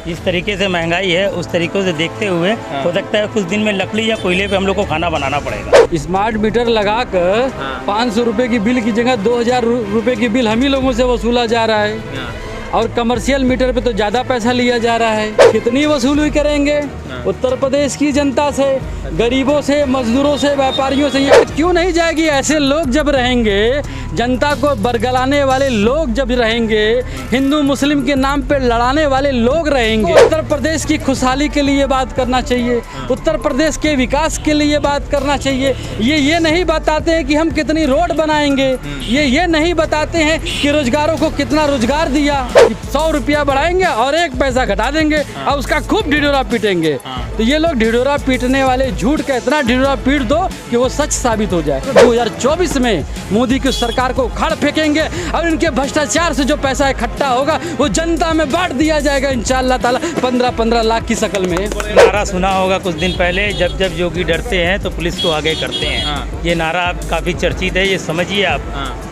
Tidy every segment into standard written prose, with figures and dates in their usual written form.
जिस तरीके से महंगाई है उस तरीके से देखते हुए हो सकता है कुछ दिन में लकड़ी या कोयले पे हम लोग को खाना बनाना पड़ेगा। स्मार्ट मीटर लगाकर 500 रुपए की बिल की जगह 2000 रुपए की बिल हम ही लोगों से वसूला जा रहा है और कमर्शियल मीटर पे तो ज़्यादा पैसा लिया जा रहा है। कितनी वसूली करेंगे उत्तर प्रदेश की जनता से, गरीबों से, मजदूरों से, व्यापारियों से? ये क्यों नहीं जाएगी? ऐसे लोग जब रहेंगे, जनता को बरगलाने वाले लोग जब रहेंगे, हिंदू मुस्लिम के नाम पे लड़ाने वाले लोग रहेंगे। उत्तर प्रदेश की खुशहाली के लिए बात करना चाहिए, उत्तर प्रदेश के विकास के लिए बात करना चाहिए। ये नहीं बताते हैं कि हम कितनी रोड बनाएंगे, ये नहीं बताते हैं कि रोजगारों को कितना रोजगार दिया। 100 रुपया बढ़ाएंगे और 1 पैसा घटा देंगे और उसका खूब ढिढोरा पीटेंगे। तो ये लोग ढिढोरा पीटने वाले झूठ का इतना ढिढोरा पीट दो कि वो सच साबित हो जाए। 2024 में मोदी की सरकार को उखाड़ फेंकेंगे और इनके भ्रष्टाचार से जो पैसा इकट्ठा होगा वो जनता में बांट दिया जाएगा इंशाअल्लाह ताला 15-15 लाख की शक्ल में। नारा सुना होगा कुछ दिन पहले, जब जब योगी डरते हैं तो पुलिस को आगे करते हैं। ये नारा काफी चर्चित है, ये समझिए आप।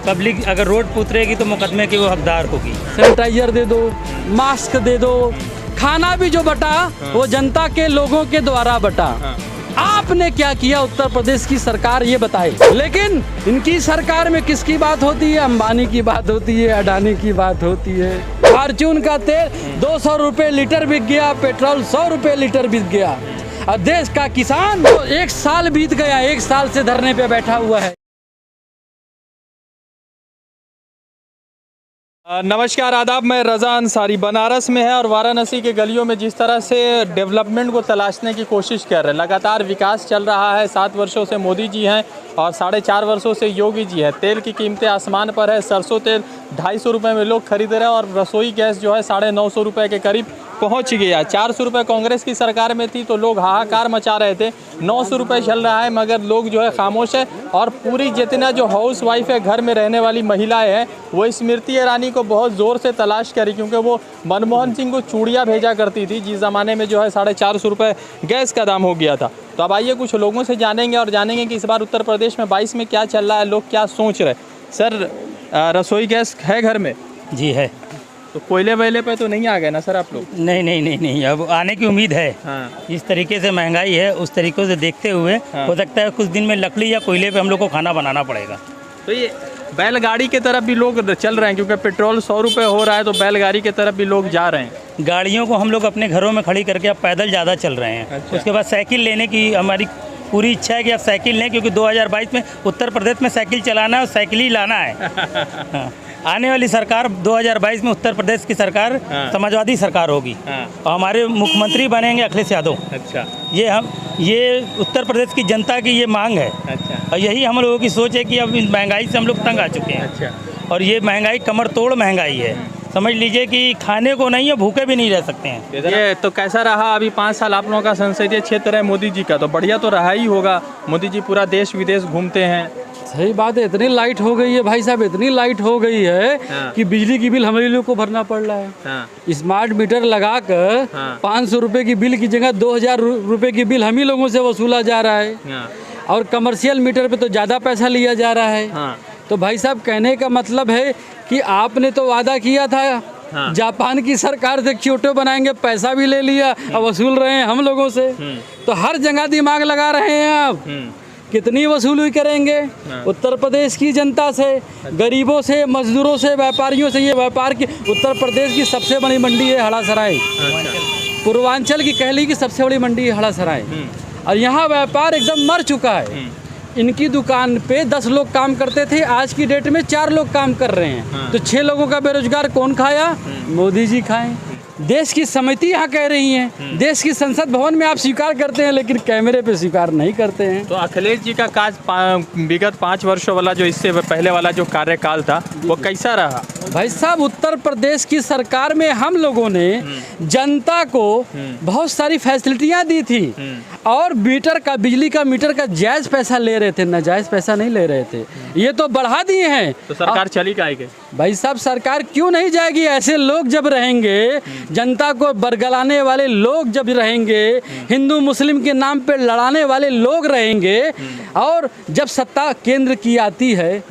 पब्लिक अगर रोड पे उतरेगी तो मुकदमे की वो हकदार होगी। सैनिटाइजर दे दो, मास्क दे दो, खाना भी जो बटा वो जनता के लोगों के द्वारा बटा। आपने क्या किया उत्तर प्रदेश की सरकार ये बताए। लेकिन इनकी सरकार में किसकी बात होती है? अंबानी की बात होती है, अडानी की बात होती है। फॉर्च्यून का तेल 200 रुपये लीटर बिक गया, पेट्रोल 100 रुपये लीटर बिक गया और देश का किसान तो 1 साल बीत गया, 1 साल से धरने पे बैठा हुआ है। नमस्कार, आदाब। मैं रज़ा अंसारी। बनारस में है और वाराणसी के गलियों में जिस तरह से डेवलपमेंट को तलाशने की कोशिश कर रहे हैं, लगातार विकास चल रहा है। 7 वर्षों से मोदी जी हैं और 4.5 वर्षों से योगी जी हैं। तेल की कीमतें आसमान पर है। सरसों तेल 250 रुपये में लोग खरीद रहे हैं और रसोई गैस जो है 950 रुपये के करीब पहुंच गया। 400 रुपये कांग्रेस की सरकार में थी तो लोग हाहाकार मचा रहे थे। 900 रुपये चल रहा है मगर लोग जो है खामोश है। और पूरी जितना जो हाउस वाइफ है, घर में रहने वाली महिलाएं हैं, वो स्मृति ईरानी को बहुत ज़ोर से तलाश करी, क्योंकि वो मनमोहन सिंह को चूड़ियाँ भेजा करती थी जिस ज़माने में जो है 450 रुपये गैस का दाम हो गया था। तो अब आइए कुछ लोगों से जानेंगे और जानेंगे कि इस बार उत्तर प्रदेश में 22 में क्या चल रहा है, लोग क्या सोच रहे। सर, रसोई गैस है घर में? जी है। तो कोयले वैले पे तो नहीं आ गए ना सर आप लोग? नहीं, अब आने की उम्मीद है। जिस तरीके से महंगाई है उस तरीके से देखते हुए हो सकता है कुछ दिन में लकड़ी या कोयले पे हम लोग को खाना बनाना पड़ेगा। तो ये बैलगाड़ी की तरफ भी लोग चल रहे हैं, क्योंकि पेट्रोल 100 रुपये हो रहा है, तो बैलगाड़ी की तरफ भी लोग जा रहे हैं। गाड़ियों को हम लोग अपने घरों में खड़ी करके अब पैदल ज़्यादा चल रहे हैं। अच्छा। उसके बाद साइकिल लेने की हमारी पूरी इच्छा है कि अब साइकिल लें, क्योंकि 2022 में उत्तर प्रदेश में साइकिल चलाना है और साइकिल ही लाना है। आने वाली सरकार 2022 में उत्तर प्रदेश की सरकार समाजवादी सरकार होगी और हमारे मुख्यमंत्री बनेंगे अखिलेश यादव। अच्छा। ये उत्तर प्रदेश की जनता की ये मांग है। अच्छा। और यही हम लोगों की सोच है कि अब इस महंगाई से हम लोग तंग आ चुके हैं। अच्छा। और ये महंगाई कमर तोड़ महंगाई है। समझ लीजिए कि खाने को नहीं है, भूखे भी नहीं रह सकते हैं। ये तो कैसा रहा अभी 5 साल आप लोगों का संसदीय क्षेत्र है मोदी जी का, तो बढ़िया तो रहा ही होगा। मोदी जी पूरा देश विदेश घूमते हैं। सही बात है। इतनी लाइट हो गई है भाई साहब, इतनी लाइट हो गई है कि बिजली की बिल हमारे लोग को भरना पड़ रहा है। स्मार्ट मीटर लगाकर 500 रुपए की बिल की जगह 2000 रुपए की बिल हम ही लोगों से वसूला जा रहा है और कमर्शियल मीटर पे तो ज़्यादा पैसा लिया जा रहा है। तो भाई साहब, कहने का मतलब है कि आपने तो वादा किया था जापान की सरकार से क्योटो बनाएंगे, पैसा भी ले लिया और वसूल रहे हैं हम लोगों से। तो हर जगह दिमाग लगा रहे हैं आप। कितनी वसूली करेंगे उत्तर प्रदेश की जनता से, गरीबों से, मजदूरों से, व्यापारियों से? ये व्यापार की उत्तर प्रदेश की सबसे बड़ी मंडी है हड़ासराय। पूर्वांचल की कह ली कि सबसे बड़ी मंडी है हड़ासराय और यहाँ व्यापार एकदम मर चुका है। इनकी दुकान पे 10 लोग काम करते थे, आज की डेट में 4 लोग काम कर रहे हैं। तो 6 लोगों का बेरोजगार कौन खाया? मोदी जी खाएं। देश की समिति यहाँ कह रही है, देश की संसद भवन में आप स्वीकार करते हैं लेकिन कैमरे पे स्वीकार नहीं करते हैं। तो अखिलेश जी का काज विगत 5 वर्षों वाला जो इससे पहले वाला जो कार्यकाल था वो कैसा रहा? भाई साहब, उत्तर प्रदेश की सरकार में हम लोगों ने जनता को बहुत सारी फैसिलिटियाँ दी थी और मीटर का, बिजली का मीटर का जायज़ पैसा ले रहे थे, नाजायज़ पैसा नहीं ले रहे थे। ये तो बढ़ा दिए हैं। तो सरकार चली काहे? भाई साहब, सरकार क्यों नहीं जाएगी? ऐसे लोग जब रहेंगे, जनता को बरगलाने वाले लोग जब रहेंगे, हिंदू मुस्लिम के नाम पे लड़ाने वाले लोग रहेंगे और जब सत्ता केंद्र की आती है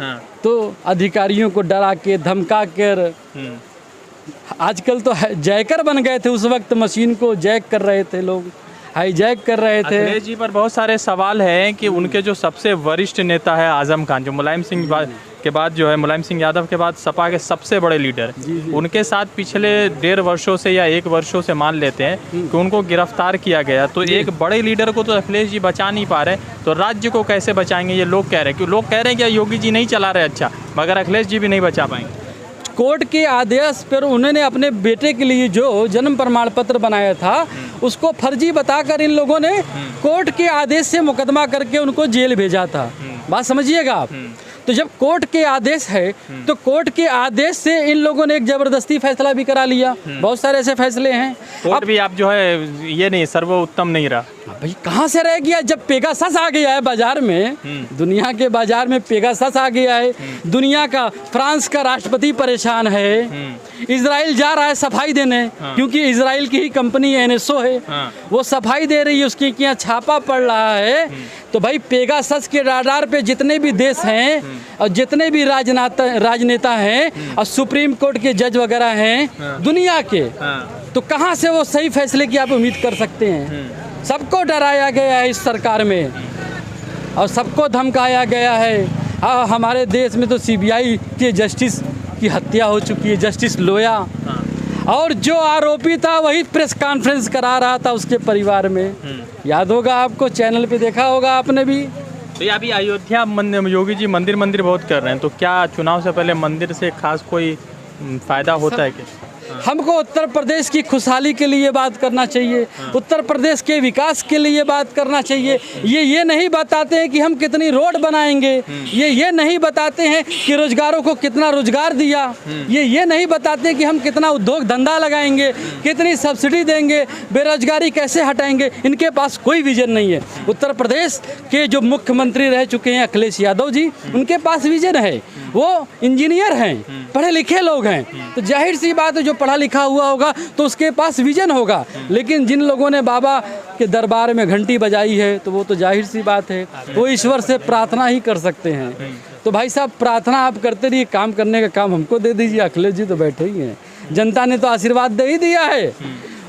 तो अधिकारियों को डरा के, धमका कर आजकल तो जैकर बन गए थे, उस वक्त मशीन को जैक कर रहे थे लोग, हाईजैक कर रहे थे। अखिलेश जी पर बहुत सारे सवाल हैं कि उनके जो सबसे वरिष्ठ नेता है आजम खान, जो मुलायम सिंह के बाद जो है, मुलायम सिंह यादव के बाद सपा के सबसे बड़े लीडर, उनके साथ पिछले 1.5 वर्षों से या 1 वर्षों से मान लेते हैं कि उनको गिरफ्तार किया गया। तो एक बड़े लीडर को तो अखिलेश जी बचा नहीं पा रहे, तो राज्य को कैसे बचाएंगे ये लोग कह रहे हैं। क्यों लोग कह रहे हैं कि योगी जी नहीं चला रहे अच्छा, मगर अखिलेश जी भी नहीं बचा पाएंगे। कोर्ट के आदेश पर उन्होंने अपने बेटे के लिए जो जन्म प्रमाण पत्र बनाया था उसको फर्जी बताकर इन लोगों ने कोर्ट के आदेश से मुकदमा करके उनको जेल भेजा था। बात समझिएगा आप। तो जब कोर्ट के आदेश है तो कोर्ट के आदेश से इन लोगों ने एक जबरदस्ती फैसला भी करा लिया। बहुत सारे ऐसे फैसले हैं। कोर्ट भी आप जो है ये नहीं, सर्वोत्तम नहीं रहा भाई, कहाँ से रह गया जब पेगासस आ गया है बाजार में, दुनिया के बाजार में पेगासस आ गया है। दुनिया का फ्रांस का राष्ट्रपति परेशान है, इजराइल जा रहा है सफाई देने, क्योंकि इजराइल की ही कंपनी NSO है, वो सफाई दे रही है, उसकी यहाँ छापा पड़ रहा है। तो भाई पेगासस के राडार पे जितने भी देश हैं और जितने भी राजनेता हैं और सुप्रीम कोर्ट के जज वगैरह हैं दुनिया के, तो कहाँ से वो सही फैसले की आप उम्मीद कर सकते हैं। सबको डराया गया है इस सरकार में और सबको धमकाया गया है। हमारे देश में तो CBI के जस्टिस की हत्या हो चुकी है, जस्टिस लोया, और जो आरोपी था वही प्रेस कॉन्फ्रेंस करा रहा था उसके परिवार में। याद होगा आपको, चैनल पे देखा होगा आपने भी। तो ये अभी अयोध्या योगी जी मंदिर बहुत कर रहे हैं, तो क्या चुनाव से पहले मंदिर से खास कोई फायदा होता है क्या? हमको उत्तर प्रदेश की खुशहाली के लिए बात करना चाहिए, उत्तर प्रदेश के विकास के लिए बात करना चाहिए। ये नहीं बताते हैं कि हम कितनी रोड बनाएंगे, ये नहीं बताते हैं कि रोजगारों को कितना रोजगार दिया, ये नहीं बताते हैं कि हम कितना उद्योग धंधा लगाएंगे, कितनी सब्सिडी देंगे, बेरोजगारी कैसे हटाएंगे। इनके पास कोई विजन नहीं है। उत्तर प्रदेश के जो मुख्यमंत्री रह चुके हैं अखिलेश यादव जी, उनके पास विजन है, वो इंजीनियर हैं, पढ़े लिखे लोग हैं, तो जाहिर सी बात है जो पढ़ा लिखा हुआ होगा तो उसके पास विजन होगा। लेकिन जिन लोगों ने बाबा के दरबार में घंटी बजाई है तो वो तो जाहिर सी बात है वो ईश्वर से प्रार्थना ही कर सकते हैं। तो भाई साहब, प्रार्थना आप करते रहिए, काम करने का काम हमको दे दीजिए। अखिलेश जी तो बैठे ही हैं, जनता ने तो आशीर्वाद दे ही दिया है।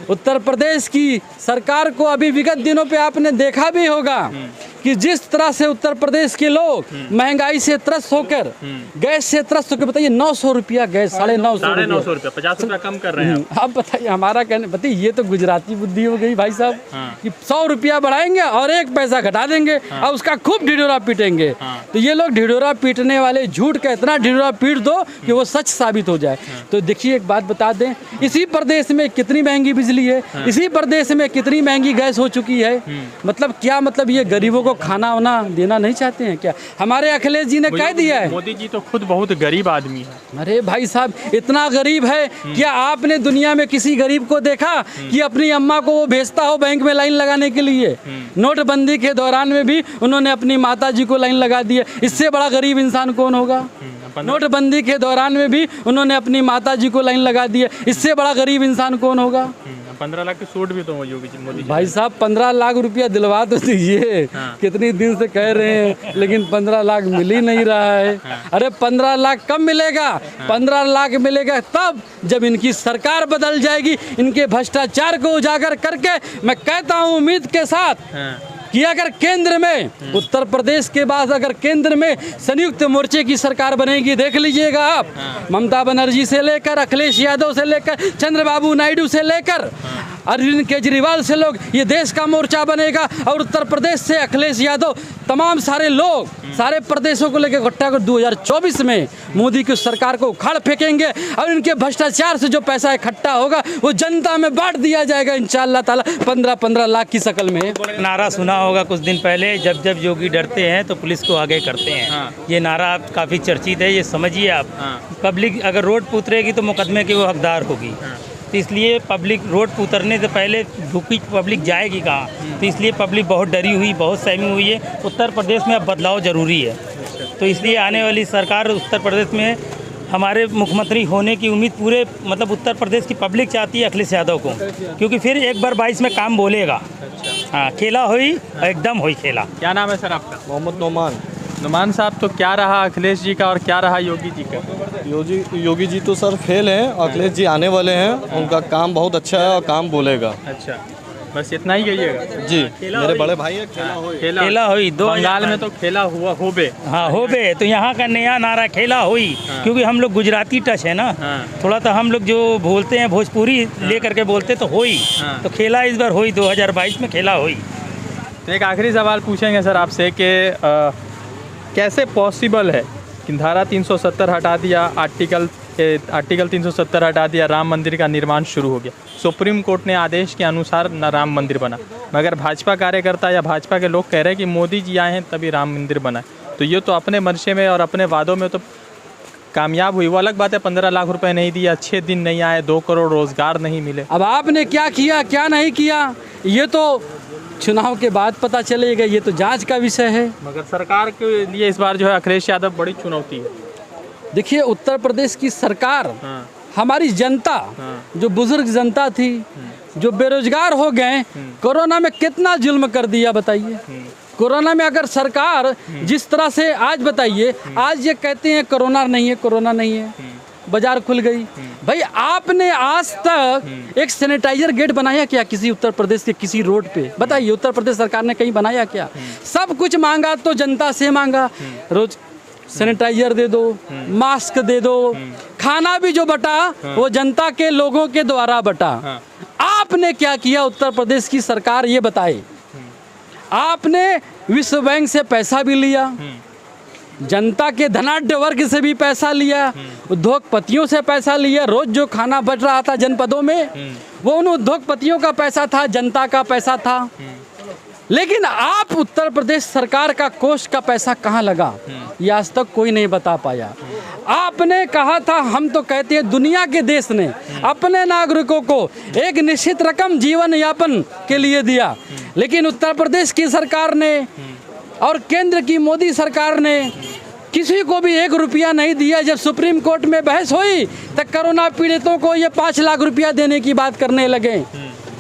उत्तर प्रदेश की सरकार को अभी विगत दिनों पे आपने देखा भी होगा कि जिस तरह से उत्तर प्रदेश के लोग महंगाई से त्रस्त होकर, गैस से त्रस्त होकर, बताइए 900 रुपया गैस, 950 रुपया, 50 रुपया कम कर रहे हैं आप बताइए। हमारा कहने, बताइए ये तो गुजराती बुद्धि हो गई भाई साहब कि 100 रुपया बढ़ाएंगे और 1 पैसा घटा देंगे और उसका खूब ढिढोरा पीटेंगे। तो ये लोग ढिढोरा पीटने वाले, झूठ का इतना ढिढोरा पीट दो कि वो सच साबित हो जाए। तो देखिए एक बात बता दें, इसी प्रदेश में कितनी महंगी बिजली है, इसी प्रदेश में कितनी महंगी गैस हो चुकी है। मतलब क्या, मतलब ये गरीबों को खाना वाना देना नहीं चाहते हैं क्या? हमारे अखिलेश जी ने कह दिया है। मोदी जी तो खुद बहुत गरीब आदमी है। अरे भाई साहब, इतना गरीब है, क्या आपने दुनिया में किसी गरीब को देखा कि अपनी अम्मा को वो भेजता हो बैंक में लाइन लगाने के लिए? नोटबंदी के दौरान में भी उन्होंने अपनी माता जी को लाइन लगा दी है। इससे बड़ा गरीब इंसान कौन होगा? नोटबंदी के दौरान में भी उन्होंने अपनी माता जी को लाइन लगा दी है। इससे बड़ा गरीब इंसान कौन होगा? 15 लाख की सूट भी तो योगी जी, मोदी जी। भाई साहब 15 लाख रुपया दिलवा तो दीजिए। कितनी दिन से कह रहे हैं लेकिन 15 लाख मिल ही नहीं रहा है। अरे 15 लाख कब मिलेगा? 15 लाख मिलेगा तब जब इनकी सरकार बदल जाएगी। इनके भ्रष्टाचार को उजागर करके मैं कहता हूँ उम्मीद के साथ कि अगर केंद्र में, उत्तर प्रदेश के बाद अगर केंद्र में संयुक्त मोर्चे की सरकार बनेगी, देख लीजिएगा आप, ममता बनर्जी से लेकर, अखिलेश यादव से लेकर, चंद्रबाबू नायडू से लेकर अरविंद केजरीवाल से लोग, ये देश का मोर्चा बनेगा। और उत्तर प्रदेश से अखिलेश यादव, तमाम सारे लोग, सारे प्रदेशों को लेकर इकट्ठा कर 2024 में मोदी की सरकार को उखाड़ फेंकेंगे और इनके भ्रष्टाचार से जो पैसा इकट्ठा होगा वो जनता में बांट दिया जाएगा इंशाअल्लाह ताला 15-15 लाख की शक्ल में। नारा सुना होगा कुछ दिन पहले, जब जब योगी डरते हैं तो पुलिस को आगे करते हैं। ये नारा काफ़ी चर्चित है, ये समझिए आप। पब्लिक अगर रोड पर उतरेगी तो मुकदमे की वो हकदार होगी। तो इसलिए पब्लिक रोड पर उतरने से पहले भूखी पब्लिक जाएगी कहाँ? तो इसलिए पब्लिक बहुत डरी हुई, बहुत सहमी हुई है। उत्तर प्रदेश में अब बदलाव ज़रूरी है। तो इसलिए आने वाली सरकार उत्तर प्रदेश में हमारे मुख्यमंत्री होने की उम्मीद पूरे मतलब उत्तर प्रदेश की पब्लिक चाहती है अखिलेश यादव को, क्योंकि फिर एक बार 22 में काम बोलेगा। हाँ, खेला हुई एकदम हुई खेला। क्या नाम है सर आपका? मोहम्मद नोमान। नुमान साहब, तो क्या रहा अखिलेश जी का और क्या रहा योगी जी का? योगी जी तो सर फेल हैं, अखिलेश जी आने वाले हैं। उनका काम बहुत अच्छा है और काम बोलेगा। अच्छा, बस इतना ही कहिएगा जी, मेरे बड़े भाई है। खेला हुई बंगाल में तो खेला हुआ होबे। हाँ होबे, तो यहाँ का नया नारा खेला हुई। क्योंकि हम लोग गुजराती टच है ना, थोड़ा तो हम लोग जो बोलते हैं भोजपुरी लेकर के बोलते तो हुई, तो खेला इस बार हुई, 2022 में खेला हुई। तो एक आखिरी सवाल पूछेंगे सर आपसे कि कैसे पॉसिबल है कि धारा 370 हटा दिया, आर्टिकल 370 हटा दिया, राम मंदिर का निर्माण शुरू हो गया, सुप्रीम कोर्ट ने आदेश के अनुसार न राम मंदिर बना, मगर भाजपा कार्यकर्ता या भाजपा के लोग कह रहे हैं कि मोदी जी आए हैं तभी राम मंदिर बना। तो ये तो अपने मंशे में और अपने वादों में तो कामयाब हुई। वो अलग बात है 15 लाख रुपए नहीं दिया, 6 दिन नहीं आए, 2 करोड़ रोजगार नहीं मिले। अब आपने क्या किया क्या नहीं किया ये तो चुनाव के बाद पता चलेगा, ये तो जांच का विषय है। मगर सरकार के लिए इस बार जो है अखिलेश यादव बड़ी चुनौती है। देखिए, उत्तर प्रदेश की सरकार, हमारी जनता, जो बुजुर्ग जनता थी, जो बेरोजगार हो गए, कोरोना में कितना जुल्म कर दिया बताइए। कोरोना में अगर सरकार जिस तरह से आज बताइए, आज ये कहते हैं कोरोना नहीं है, कोरोना नहीं है, बाजार खुल गई। भाई आपने आज तक एक सैनिटाइजर गेट बनाया क्या किसी उत्तर प्रदेश के किसी रोड पे? बताइए, उत्तर प्रदेश सरकार ने कहीं बनाया क्या? सब कुछ मांगा तो जनता से मांगा, रोज सैनिटाइजर दे दो, मास्क दे दो, खाना भी जो बटा वो जनता के लोगों के द्वारा बटा। आपने क्या किया उत्तर प्रदेश की सरकार, ये बताए। आपने विश्व बैंक से पैसा भी लिया, जनता के धनाढ्य वर्ग से भी पैसा लिया, उद्योगपतियों से पैसा लिया। रोज जो खाना बच रहा था जनपदों में, वो उन उद्योगपतियों का पैसा था, जनता का पैसा था। लेकिन आप उत्तर प्रदेश सरकार का कोष का पैसा कहाँ लगा, ये आज तक कोई नहीं बता पाया। आपने कहा था, हम तो कहते हैं दुनिया के देश ने अपने नागरिकों को एक निश्चित रकम जीवन यापन के लिए दिया, लेकिन उत्तर प्रदेश की सरकार ने और केंद्र की मोदी सरकार ने किसी को भी 1 रुपया नहीं दिया। जब सुप्रीम कोर्ट में बहस हुई तो कोरोना पीड़ितों को ये 5 लाख रुपया देने की बात करने लगे।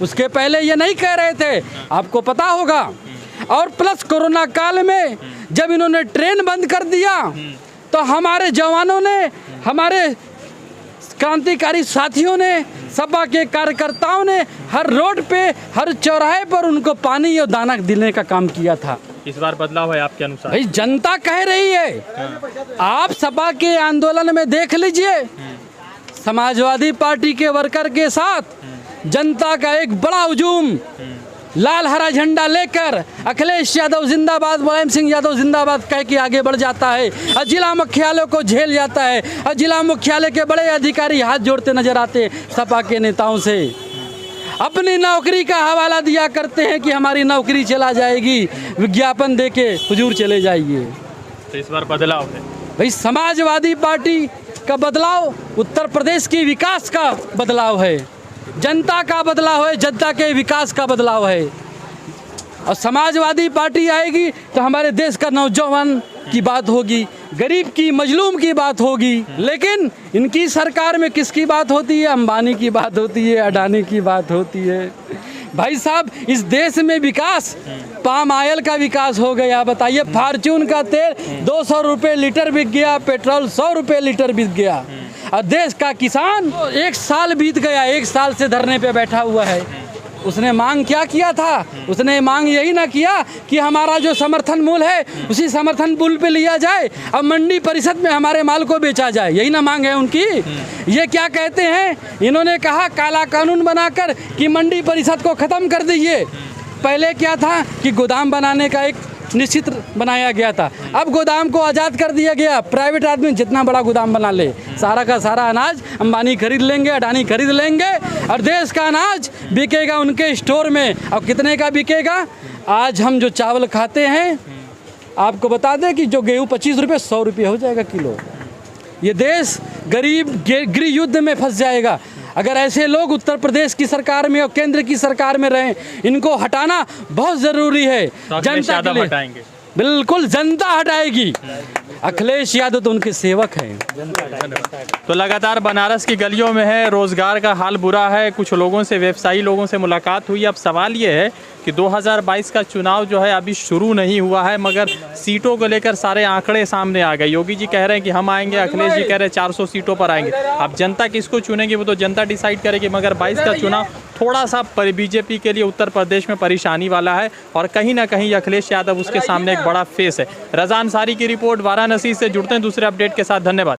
उसके पहले ये नहीं कह रहे थे, आपको पता होगा। और प्लस कोरोना काल में जब इन्होंने ट्रेन बंद कर दिया तो हमारे जवानों ने, हमारे क्रांतिकारी साथियों ने, सपा के कार्यकर्ताओं ने हर रोड पे, हर चौराहे पर उनको पानी और दाना देने का काम किया था। इस बार बदलाव है आपके अनुसार? भाई जनता कह रही है। आप सपा के आंदोलन में देख लीजिए, समाजवादी पार्टी के वर्कर के साथ जनता का एक बड़ा हुजूम लाल हरा झंडा लेकर अखिलेश यादव जिंदाबाद, मुलायम सिंह यादव जिंदाबाद कह के आगे बढ़ जाता है और जिला मुख्यालय को झेल जाता है। और जिला मुख्यालय के बड़े अधिकारी हाथ जोड़ते नजर आते हैं सपा के नेताओं से, अपनी नौकरी का हवाला दिया करते हैं कि हमारी नौकरी चला जाएगी, विज्ञापन देके हुजूर चले जाइए। तो इस बार बदलाव है भाई, समाजवादी पार्टी का बदलाव उत्तर प्रदेश की विकास का बदलाव है, जनता का बदलाव है, जनता के विकास का बदलाव है। और समाजवादी पार्टी आएगी तो हमारे देश का नौजवान की बात होगी, गरीब की, मजलूम की बात होगी। लेकिन इनकी सरकार में किसकी बात होती है? अंबानी की बात होती है, अडानी की बात होती है। भाई साहब, इस देश में विकास, पाम ऑयल का विकास हो गया। बताइए, फॉर्च्यून का तेल 200 रुपये लीटर बिक गया, पेट्रोल 100 रुपये लीटर बिक गया। और देश का किसान 1 साल बीत गया, 1 साल से धरने पे बैठा हुआ है। उसने मांग क्या किया था? उसने मांग यही ना किया कि हमारा जो समर्थन मूल्य है उसी समर्थन मूल्य पे लिया जाए, अब मंडी परिषद में हमारे माल को बेचा जाए, यही ना मांग है उनकी। ये क्या कहते हैं? इन्होंने कहा काला कानून बनाकर कि मंडी परिषद को ख़त्म कर दीजिए। पहले क्या था कि गोदाम बनाने का एक निश्चित बनाया गया था, अब गोदाम को आज़ाद कर दिया गया। प्राइवेट आदमी जितना बड़ा गोदाम बना ले, सारा का सारा अनाज अंबानी खरीद लेंगे, अडानी खरीद लेंगे और देश का अनाज बिकेगा उनके स्टोर में। अब कितने का बिकेगा? आज हम जो चावल खाते हैं, आपको बता दें कि जो गेहूँ 25 रुपये 100 रुपये हो जाएगा किलो। ये देश गरीब गृह युद्ध में फंस जाएगा अगर ऐसे लोग उत्तर प्रदेश की सरकार में और केंद्र की सरकार में रहें। इनको हटाना बहुत ज़रूरी है। तो जनता के लिए हटाएंगे, बिल्कुल जनता हटाएगी। अखिलेश यादव तो उनके सेवक हैं। तो लगातार बनारस की गलियों में है, रोजगार का हाल बुरा है। कुछ लोगों से, व्यवसायी लोगों से मुलाकात हुई। अब सवाल ये है कि 2022 का चुनाव जो है अभी शुरू नहीं हुआ है, मगर सीटों को लेकर सारे आंकड़े सामने आ गए। योगी जी कह रहे हैं कि हम आएंगे, अखिलेश जी कह रहे हैं 400 सीटों पर आएंगे। अब जनता किसको चुनेगी वो तो जनता डिसाइड करेगी, मगर 22 का चुनाव थोड़ा सा बीजेपी के लिए उत्तर प्रदेश में परेशानी वाला है और कहीं ना कहीं अखिलेश यादव उसके सामने एक बड़ा फेस है। रजा अंसारी की रिपोर्ट वाराणसी से। जुड़ते हैं दूसरे अपडेट के साथ। धन्यवाद।